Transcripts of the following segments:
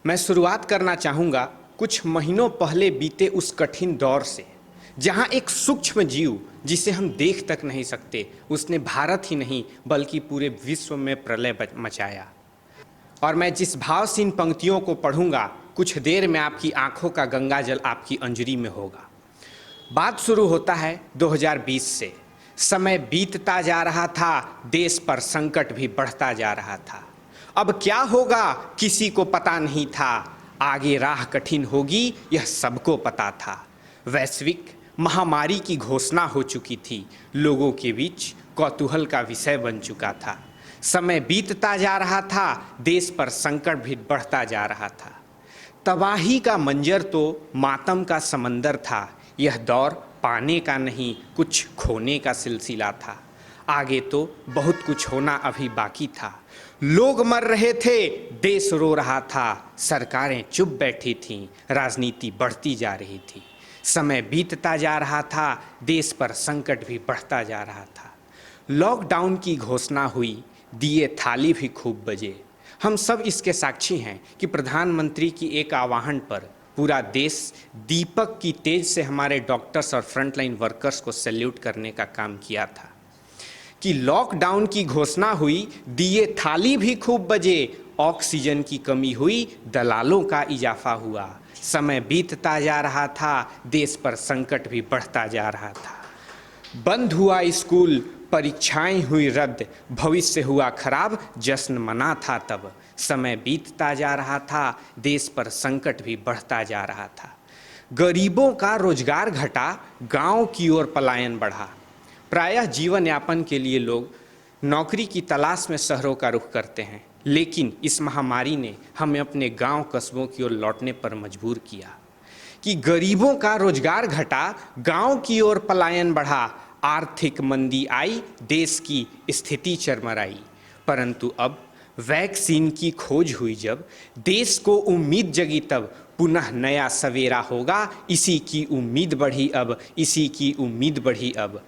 मैं शुरुआत करना चाहूँगा कुछ महीनों पहले बीते उस कठिन दौर से, जहाँ एक सूक्ष्म जीव जिसे हम देख तक नहीं सकते, उसने भारत ही नहीं बल्कि पूरे विश्व में प्रलय मचाया। और मैं जिस भाव से इन पंक्तियों को पढ़ूंगा, कुछ देर में आपकी आंखों का गंगा जल आपकी अंजलि में होगा। बात शुरू होता है 2020 से। समय बीतता जा रहा था, देश पर संकट भी बढ़ता जा रहा था। अब क्या होगा किसी को पता नहीं था, आगे राह कठिन होगी यह सबको पता था। वैश्विक महामारी की घोषणा हो चुकी थी, लोगों के बीच कौतूहल का विषय बन चुका था। समय बीतता जा रहा था, देश पर संकट भी बढ़ता जा रहा था। तबाही का मंजर तो मातम का समंदर था। यह दौर पाने का नहीं, कुछ खोने का सिलसिला था। आगे तो बहुत कुछ होना अभी बाकी था। लोग मर रहे थे, देश रो रहा था, सरकारें चुप बैठी थीं, राजनीति बढ़ती जा रही थी। समय बीतता जा रहा था, देश पर संकट भी बढ़ता जा रहा था। लॉकडाउन की घोषणा हुई, दिए थाली भी खूब बजे। हम सब इसके साक्षी हैं कि प्रधानमंत्री की एक आह्वान पर पूरा देश दीपक की तेज से हमारे डॉक्टर्स और फ्रंटलाइन वर्कर्स को सैल्यूट करने का काम किया था। कि लॉकडाउन की घोषणा हुई, दिए थाली भी खूब बजे, ऑक्सीजन की कमी हुई, दलालों का इजाफा हुआ। समय बीतता जा रहा था, देश पर संकट भी बढ़ता जा रहा था। बंद हुआ स्कूल, परीक्षाएं हुई रद्द, भविष्य हुआ खराब, जश्न मना था तब। समय बीतता जा रहा था, देश पर संकट भी बढ़ता जा रहा था। गरीबों का रोजगार घटा, गांव की ओर पलायन बढ़ा। प्रायः जीवन यापन के लिए लोग नौकरी की तलाश में शहरों का रुख करते हैं, लेकिन इस महामारी ने हमें अपने गांव कस्बों की ओर लौटने पर मजबूर किया। कि गरीबों का रोजगार घटा, गांव की ओर पलायन बढ़ा, आर्थिक मंदी आई, देश की स्थिति चरमराई। परंतु अब वैक्सीन की खोज हुई, जब देश को उम्मीद जगी, तब पुनः नया सवेरा होगा। इसी की उम्मीद बढ़ी अब, इसी की उम्मीद बढ़ी अब।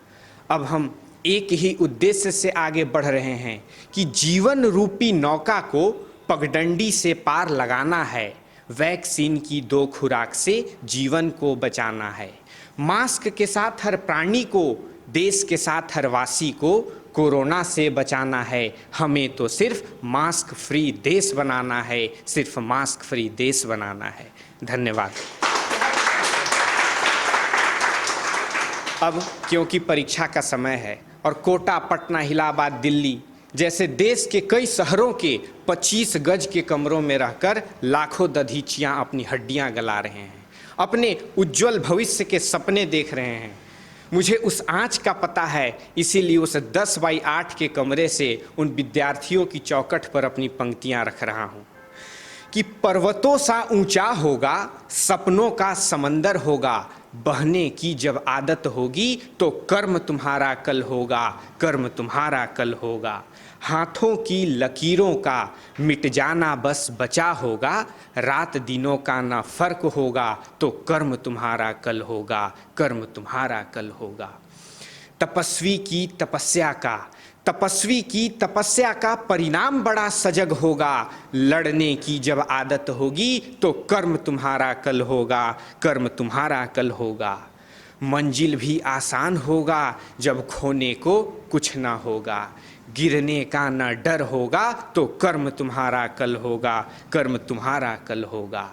अब हम एक ही उद्देश्य से आगे बढ़ रहे हैं कि जीवन रूपी नौका को पगडंडी से पार लगाना है। वैक्सीन की 2 खुराक से जीवन को बचाना है। मास्क के साथ हर प्राणी को, देश के साथ हर वासी को कोरोना से बचाना है। हमें तो सिर्फ मास्क फ्री देश बनाना है, सिर्फ मास्क फ्री देश बनाना है। धन्यवाद। अब क्योंकि परीक्षा का समय है और कोटा, पटना, इलाहाबाद, दिल्ली जैसे देश के कई शहरों के 25 गज के कमरों में रहकर लाखों दधीचियाँ अपनी हड्डियाँ गला रहे हैं, अपने उज्जवल भविष्य के सपने देख रहे हैं। मुझे उस आँच का पता है, इसीलिए उस 10 बाई 8 के कमरे से उन विद्यार्थियों की चौखट पर अपनी पंक्तियाँ रख रहा हूँ। कि पर्वतों सा ऊंचा होगा, सपनों का समंदर होगा, बहने की जब आदत होगी तो कर्म तुम्हारा कल होगा, कर्म तुम्हारा कल होगा। हाथों की लकीरों का मिट जाना बस बचा होगा, रात दिनों का ना फर्क होगा, तो कर्म तुम्हारा कल होगा, कर्म तुम्हारा कल होगा। तपस्वी की तपस्या का परिणाम बड़ा सजग होगा, लड़ने की जब आदत होगी तो कर्म तुम्हारा कल होगा, कर्म तुम्हारा कल होगा। मंजिल भी आसान होगा जब खोने को कुछ ना होगा, गिरने का न डर होगा तो कर्म तुम्हारा कल होगा, कर्म तुम्हारा कल होगा।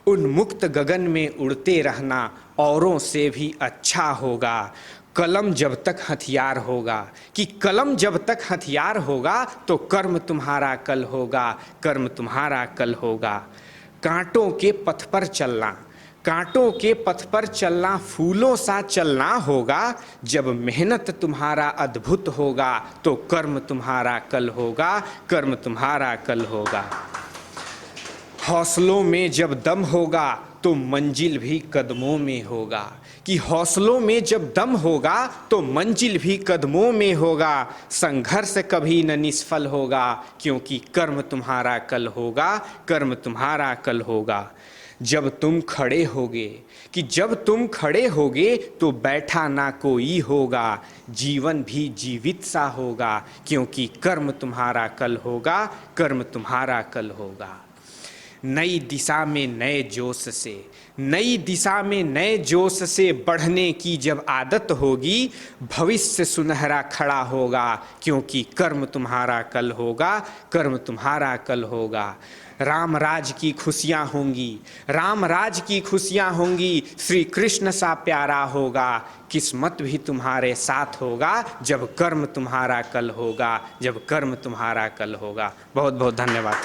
उन्मुक्त गगन में उड़ते रहना औरों से भी अच्छा होगा, कलम जब तक हथियार होगा। कि कलम जब तक हथियार होगा तो कर्म तुम्हारा कल होगा, कर्म तुम्हारा कल होगा। कांटों के पथ पर चलना, कांटों के पथ पर चलना फूलों सा चलना होगा, जब मेहनत तुम्हारा अद्भुत होगा तो कर्म तुम्हारा कल होगा, कर्म तुम्हारा कल होगा। हौसलों में जब दम होगा तो मंजिल भी कदमों में होगा। कि हौसलों में जब दम होगा तो मंजिल भी कदमों में होगा, संघर्ष कभी न निष्फल होगा, क्योंकि कर्म तुम्हारा कल होगा, कर्म तुम्हारा कल होगा। जब तुम खड़े होगे, कि जब तुम खड़े होगे तो बैठा ना कोई होगा, जीवन भी जीवित सा होगा, क्योंकि कर्म तुम्हारा कल होगा, कर्म तुम्हारा कल होगा। नई दिशा में नए जोश से, नई दिशा में नए जोश से बढ़ने की जब आदत होगी, भविष्य सुनहरा खड़ा होगा, क्योंकि कर्म तुम्हारा कल होगा, कर्म तुम्हारा कल होगा। राम राज की खुशियाँ होंगी, राम राज की खुशियाँ होंगी, श्री कृष्ण सा प्यारा होगा, किस्मत भी तुम्हारे साथ होगा, जब कर्म तुम्हारा कल होगा, जब कर्म तुम्हारा कल होगा। बहुत बहुत धन्यवाद।